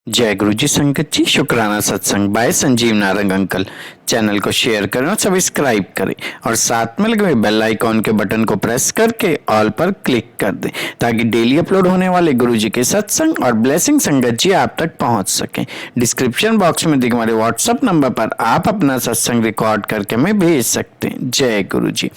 जय गुरु जी संगत जी। शुक्राना सत्संग by Sanjeev Narang uncle. Channel को शेयर करें और सब्सक्राइब करें और साथ में लगे हुए बेल आइकॉन के बटन को प्रेस करके ऑल पर क्लिक कर दें ताकि डेली अपलोड होने वाले गुरु जी के सत्संग और ब्लेसिंग संगत जी आप तक पहुंच सकें। डिस्क्रिप्शन बॉक्स में दिखे हमारे व्हाट्सएप नंबर पर आप अपना सत्संग रिकॉर्ड करके हमें भेज सकते हैं। जय गुरु जी।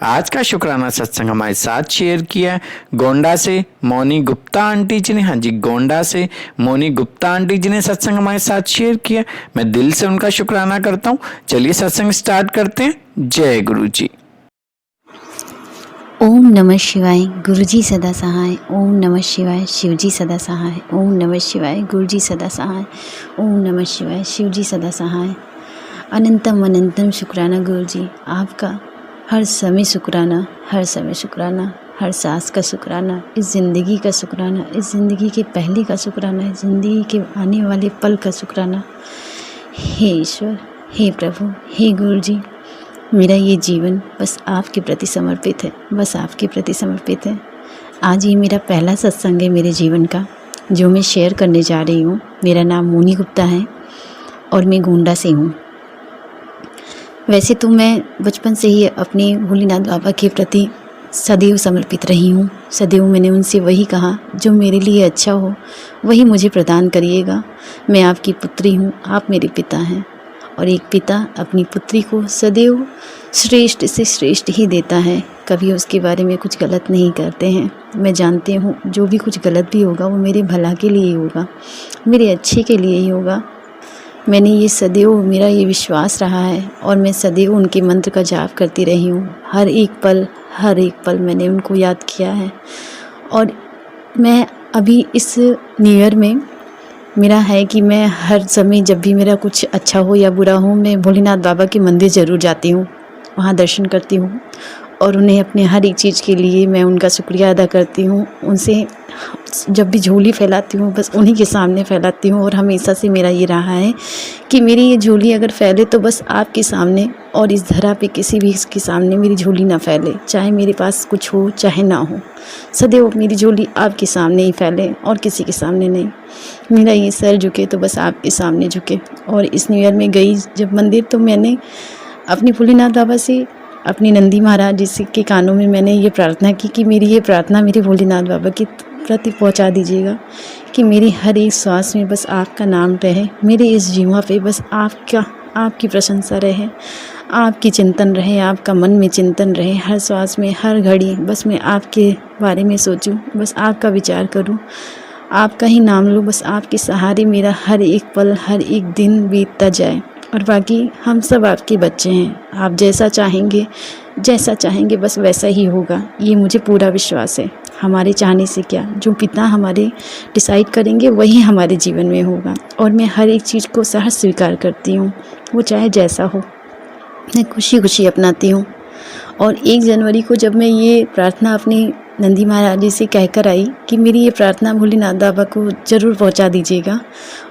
आज का शुक्राना सत्संग हमारे साथ शेयर किया है गोंडा से मोनी गुप्ता आंटी जी ने। हाँ जी, गोंडा से मोनी गुप्ता आंटी जी ने सत्संग हमारे साथ शेयर किया। मैं दिल से उनका शुक्राना करता हूँ। चलिए सत्संग स्टार्ट करते हैं। जय गुरु जी। ओम नमः शिवाय। गुरुजी सदा सहाय। ओम नमः शिवाय। शिवजी सदा सहाय। ओम नमः शिवाय। गुरुजी सदा सहाय। ओम नमः शिवाय। शिवजी सदा सहाय। अनंतम अनंतम शुक्राना गुरुजी, आपका हर समय शुक्राना, हर समय शुक्राना, हर सांस का शुक्राना, इस ज़िंदगी का शुक्राना, इस ज़िंदगी के पहले का शुक्राना, इस ज़िंदगी के आने वाले पल का शुक्राना। हे ईश्वर, हे प्रभु, हे गुरुजी, मेरा ये जीवन बस आपके प्रति समर्पित है, बस आपके प्रति समर्पित है। आज ये मेरा पहला सत्संग है मेरे जीवन का जो मैं शेयर करने जा रही हूँ। मेरा नाम मोनी गुप्ता है और मैं गोंडा से हूँ। वैसे तो मैं बचपन से ही अपने भोलेनाथ बाबा के प्रति सदैव समर्पित रही हूँ। सदैव मैंने उनसे वही कहा, जो मेरे लिए अच्छा हो वही मुझे प्रदान करिएगा। मैं आपकी पुत्री हूँ, आप मेरे पिता हैं और एक पिता अपनी पुत्री को सदैव श्रेष्ठ से श्रेष्ठ ही देता है, कभी उसके बारे में कुछ गलत नहीं करते हैं। मैं जानती हूँ जो भी कुछ गलत भी होगा वो मेरे भला के लिए ही होगा, मेरे अच्छे के लिए ही होगा। मैंने ये सदैव, मेरा ये विश्वास रहा है और मैं सदैव उनके मंत्र का जाप करती रही हूँ। हर एक पल मैंने उनको याद किया है। और मैं अभी इस न्यू ईयर में मेरा है कि मैं हर समय जब भी मेरा कुछ अच्छा हो या बुरा हो, मैं भोलेनाथ बाबा के मंदिर ज़रूर जाती हूँ, वहाँ दर्शन करती हूँ और उन्हें अपने हर एक चीज़ के लिए मैं उनका शुक्रिया अदा करती हूँ। उनसे जब भी झोली फैलाती हूँ बस उन्हीं के सामने फैलाती हूँ और हमेशा से मेरा ये रहा है कि मेरी ये झोली अगर फैले तो बस आपके सामने, और इस धरा पे किसी भी के सामने मेरी झोली ना फैले, चाहे मेरे पास कुछ हो चाहे ना हो, सदैव मेरी झोली आपके सामने ही फैले और किसी के सामने नहीं। मेरा ये सर झुके तो बस आपके सामने झुके। और इस न्यू ईयर में गई जब मंदिर, तो मैंने अपने भोलेनाथ बाबा से, अपनी नंदी महाराज जी के कानों में मैंने ये प्रार्थना की कि मेरी ये प्रार्थना मेरे भोलेनाथ बाबा के प्रति पहुंचा दीजिएगा कि मेरी हर एक सांस में बस आपका नाम रहे, मेरे इस जीवा पे बस आपकी प्रशंसा रहे, आपकी चिंतन रहे, आपका मन में चिंतन रहे, हर श्वास में, हर घड़ी बस मैं आपके बारे में सोचूं, बस आपका विचार करूं, आपका ही नाम लूं, बस आपके सहारे मेरा हर एक पल, हर एक दिन बीतता जाए। और बाकी हम सब आपके बच्चे हैं, आप जैसा चाहेंगे बस वैसा ही होगा, ये मुझे पूरा विश्वास है। हमारे चाहने से क्या, जो पिता हमारे डिसाइड करेंगे वही हमारे जीवन में होगा। और मैं हर एक चीज़ को सहज स्वीकार करती हूँ, वो चाहे जैसा हो, मैं खुशी खुशी अपनाती हूँ। और 1 जनवरी को जब मैं ये प्रार्थना अपनी नंदी महाराज जी से कहकर आई कि मेरी ये प्रार्थना भोलेनाथ बाबा को ज़रूर पहुंचा दीजिएगा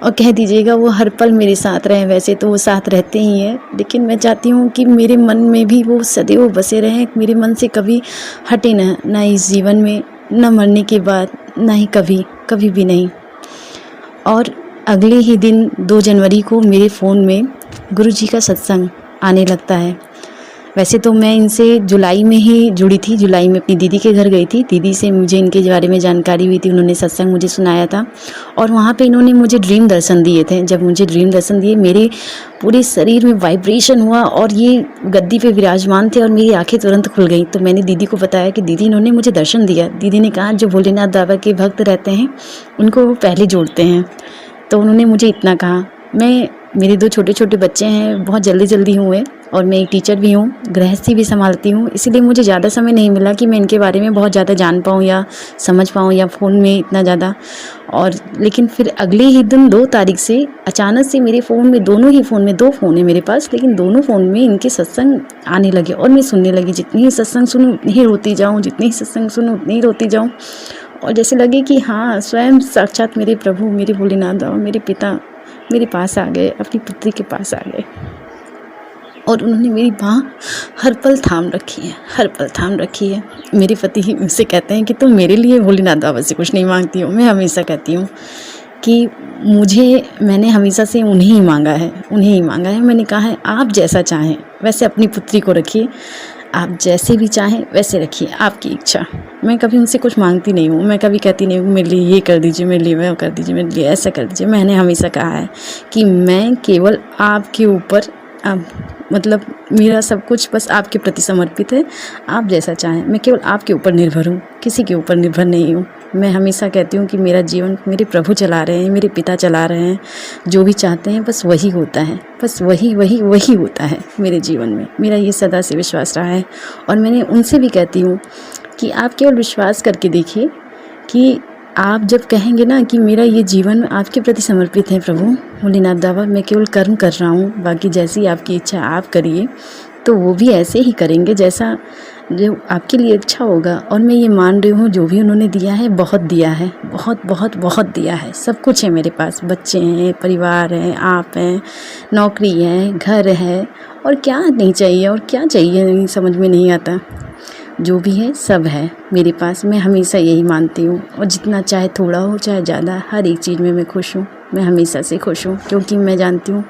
और कह दीजिएगा वो हर पल मेरे साथ रहें। वैसे तो वो साथ रहते ही हैं, लेकिन मैं चाहती हूँ कि मेरे मन में भी वो सदैव बसे रहें, मेरे मन से कभी हटे ना इस जीवन में, न मरने के बाद, ना ही कभी भी नहीं। और अगले ही दिन 2 जनवरी को मेरे फ़ोन में गुरु जी का सत्संग आने लगता है। वैसे तो मैं इनसे जुलाई में ही जुड़ी थी, जुलाई में अपनी दीदी के घर गई थी, दीदी से मुझे इनके बारे में जानकारी हुई थी, उन्होंने सत्संग मुझे सुनाया था और वहाँ पे इन्होंने मुझे ड्रीम दर्शन दिए थे। जब मुझे ड्रीम दर्शन दिए, मेरे पूरे शरीर में वाइब्रेशन हुआ और ये गद्दी पे विराजमान थे और मेरी आंखें तुरंत खुल गई। तो मैंने दीदी को बताया कि दीदी इन्होंने मुझे दर्शन दिया। दीदी ने कहा जो भोलेनाथ बाबा के भक्त रहते हैं उनको वो पहले जोड़ते हैं। तो उन्होंने मुझे इतना कहा। मेरे 2 छोटे छोटे बच्चे हैं, बहुत जल्दी हुए और मैं एक टीचर भी हूँ, गृहस्थी भी संभालती हूँ, इसीलिए मुझे ज़्यादा समय नहीं मिला कि मैं इनके बारे में बहुत ज़्यादा जान पाऊँ या समझ पाऊँ या फ़ोन में इतना ज़्यादा। और लेकिन फिर अगले ही दिन 2 तारीख से अचानक से मेरे फ़ोन में, दोनों ही फ़ोन में, 2 फ़ोन है मेरे पास, लेकिन दोनों फ़ोन में इनके सत्संग आने लगे और मैं सुनने लगी। जितनी ही सत्संग सुनूँ उतनी ही रोती जाऊँ, जितनी ही सत्संग सुनूँ उतनी ही रोती जाऊँ। और जैसे लगे कि हाँ, स्वयं साक्षात मेरे प्रभु, मेरे भोलेनाथ बाबा, मेरे पिता मेरे पास आ गए, अपनी पुत्री के पास आ गए और उन्होंने मेरी बाँह हर पल थाम रखी है। मेरे पति ही मुझसे कहते हैं कि तुम मेरे लिए भोलेनाथ बाबा से कुछ नहीं मांगती हो। मैं हमेशा कहती हूँ कि मैंने हमेशा से उन्हें ही मांगा है। मैंने कहा है आप जैसा चाहें वैसे अपनी पुत्री को रखिए, आप जैसे भी चाहें वैसे रखिए, आपकी इच्छा। मैं कभी उनसे कुछ मांगती नहीं हूँ, मैं कभी कहती नहीं हूँ मेरे लिए ये कर दीजिए, मेरे लिए वह कर दीजिए, मेरे लिए ऐसा कर दीजिए। मैंने हमेशा कहा है कि मैं केवल आपके ऊपर मतलब मेरा सब कुछ बस आपके प्रति समर्पित है। आप जैसा चाहें, मैं केवल आपके ऊपर निर्भर हूँ, किसी के ऊपर निर्भर नहीं हूँ। मैं हमेशा कहती हूँ कि मेरा जीवन मेरे प्रभु चला रहे हैं, मेरे पिता चला रहे हैं। जो भी चाहते हैं बस वही होता है, बस वही होता है मेरे जीवन में। मेरा ये सदा से विश्वास रहा है। और मैंने उनसे भी कहती हूँ कि आप केवल विश्वास करके देखिए कि आप जब कहेंगे ना कि मेरा ये जीवन आपके प्रति समर्पित है प्रभु भोलेनाथ बाबा, मैं केवल कर्म कर रहा हूँ, बाकी जैसी आपकी इच्छा आप करिए, तो वो भी ऐसे ही करेंगे जैसा जो आपके लिए अच्छा होगा। और मैं ये मान रही हूँ जो भी उन्होंने दिया है बहुत दिया है, बहुत दिया है। सब कुछ है मेरे पास, बच्चे हैं, परिवार है, आप हैं, नौकरी है, घर है, और क्या नहीं चाहिए और क्या चाहिए समझ में नहीं आता। जो भी है सब है मेरे पास। मैं हमेशा यही मानती हूँ, और जितना चाहे थोड़ा हो चाहे ज़्यादा, हर एक चीज़ में मैं खुश हूँ। मैं हमेशा से खुश हूँ, क्योंकि मैं जानती हूँ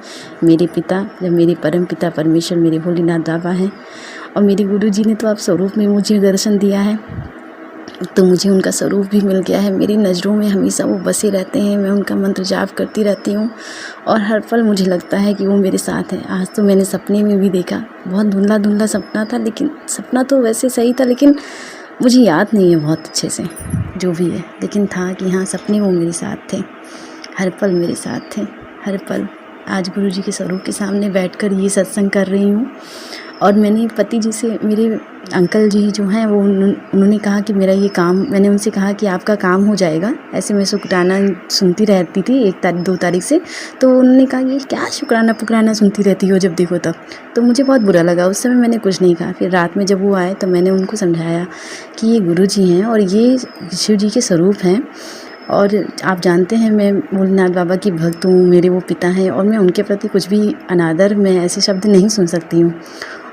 मेरे पिता, जब मेरे परम पिता परमेश्वर मेरे भोलेनाथ बाबा हैं, और मेरे गुरु जी ने तो आप स्वरूप में मुझे दर्शन दिया है, तो मुझे उनका स्वरूप भी मिल गया है। मेरी नज़रों में हमेशा वो बसे रहते हैं। मैं उनका मंत्र जाप करती रहती हूँ, और हर पल मुझे लगता है कि वो मेरे साथ हैं। आज तो मैंने सपने में भी देखा, बहुत धुंधला सपना था, लेकिन सपना तो वैसे सही था, लेकिन मुझे याद नहीं है बहुत अच्छे से जो भी है, लेकिन था कि हाँ सपने वो मेरे साथ थे, हर पल मेरे साथ थे, हर पल। आज गुरु जी के स्वरूप के सामने बैठकर ये सत्संग कर रही हूँ। और मैंने पति जी से, मेरे अंकल जी जो हैं वो उन्होंने कहा कि मेरा ये काम, मैंने उनसे कहा कि आपका काम हो जाएगा। ऐसे मैं शुक्राना सुनती रहती थी 1 तारीख 2 तारीख से, तो उन्होंने कहा ये क्या शुक्राना पुकराना सुनती रहती हो जब देखो तब। तो मुझे बहुत बुरा लगा, उस समय मैंने कुछ नहीं कहा। फिर रात में जब वो आए तो मैंने उनको समझाया कि ये गुरु जी हैं और ये शिव जी के स्वरूप हैं, और आप जानते हैं मैं भोलेनाथ बाबा की भक्त हूँ, मेरे वो पिता हैं, और मैं उनके प्रति कुछ भी अनादर, मैं ऐसे शब्द नहीं सुन सकती हूँ।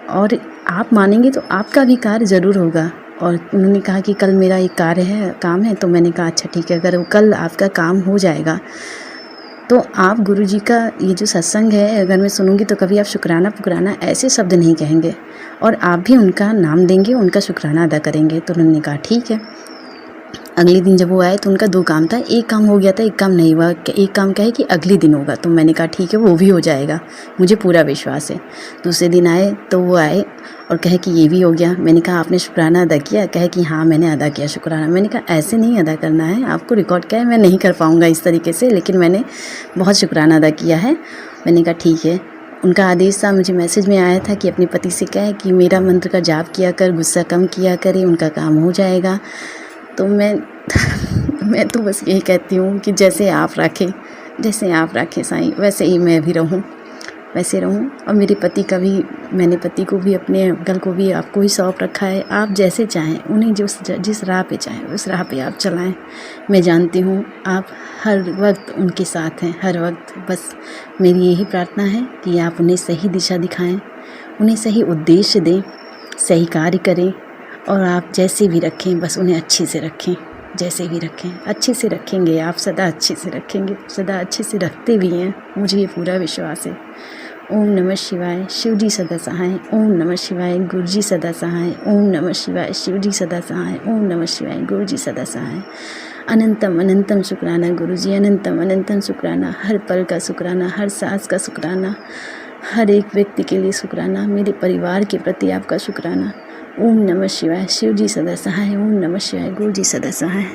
और आप मानेंगे तो आपका भी कार्य ज़रूर होगा। और उन्होंने कहा कि कल मेरा एक काम है, तो मैंने कहा अच्छा ठीक है, अगर कल आपका काम हो जाएगा तो आप गुरु जी का ये जो सत्संग है अगर मैं सुनूंगी तो कभी आप शुक्राना पुकराना ऐसे शब्द नहीं कहेंगे, और आप भी उनका नाम देंगे, उनका शुक्राना अदा करेंगे। तो उन्होंने कहा ठीक है। अगले दिन जब वो आए तो उनका 2 काम था, एक काम हो गया था, एक काम नहीं हुआ। एक काम क्या है कि अगले दिन होगा, तो मैंने कहा ठीक है वो भी हो जाएगा, मुझे पूरा विश्वास है। दूसरे दिन आए तो वो आए और कहे कि ये भी हो गया। मैंने कहा आपने शुक्राना अदा किया? कहे कि हाँ मैंने अदा किया शुक्राना। मैंने कहा ऐसे नहीं अदा करना है, आपको रिकॉर्ड किया है, मैं नहीं कर पाऊँगा इस तरीके से, लेकिन मैंने बहुत शुक्राना अदा किया है। मैंने कहा ठीक है। उनका आदेश था, मुझे मैसेज में आया था कि अपने पति से कहे कि मेरा मंत्र का जाप किया कर, गुस्सा कम किया करे, उनका काम हो जाएगा। तो मैं तो बस यही कहती हूँ कि जैसे आप राखें साईं, वैसे ही मैं भी वैसे रहूँ। और मेरे पति का भी, मैंने पति को भी, अपने अंकल को भी आपको ही सौंप रखा है। आप जैसे चाहें, उन्हें जिस राह पे चाहें उस राह पे आप चलाएं। मैं जानती हूँ आप हर वक्त उनके साथ हैं, हर वक्त। बस मेरी यही प्रार्थना है कि आप उन्हें सही दिशा दिखाएं, उन्हें सही उद्देश्य दें, सही कार्य करें, और आप जैसे भी रखें बस उन्हें अच्छे से रखें। जैसे भी रखें अच्छे से रखेंगे आप, सदा अच्छे से रखेंगे, सदा अच्छे से रखते भी हैं, मुझे ये पूरा विश्वास है। ओम नमः शिवाय, शिव जी सदा सहाय। ओम नमः शिवाय, गुरु जी सदा सहाय। ओम नमः शिवाय, शिव जी सदा सहाय। ओम नमः शिवाय, गुरु जी सदा सहाय। अनंतम अनंतम शुक्राना गुरु जी, अनंतम अनंतम शुक्राना, हर पल का शुक्राना, हर सांस का शुक्राना, हर एक व्यक्ति के लिए शुक्राना, मेरे परिवार के प्रति आपका शुक्राना। ओम नमः शिवाय, शिव जी सदा सहाय। ओम नमः शिवाय, गुरु जी सदा सहाय।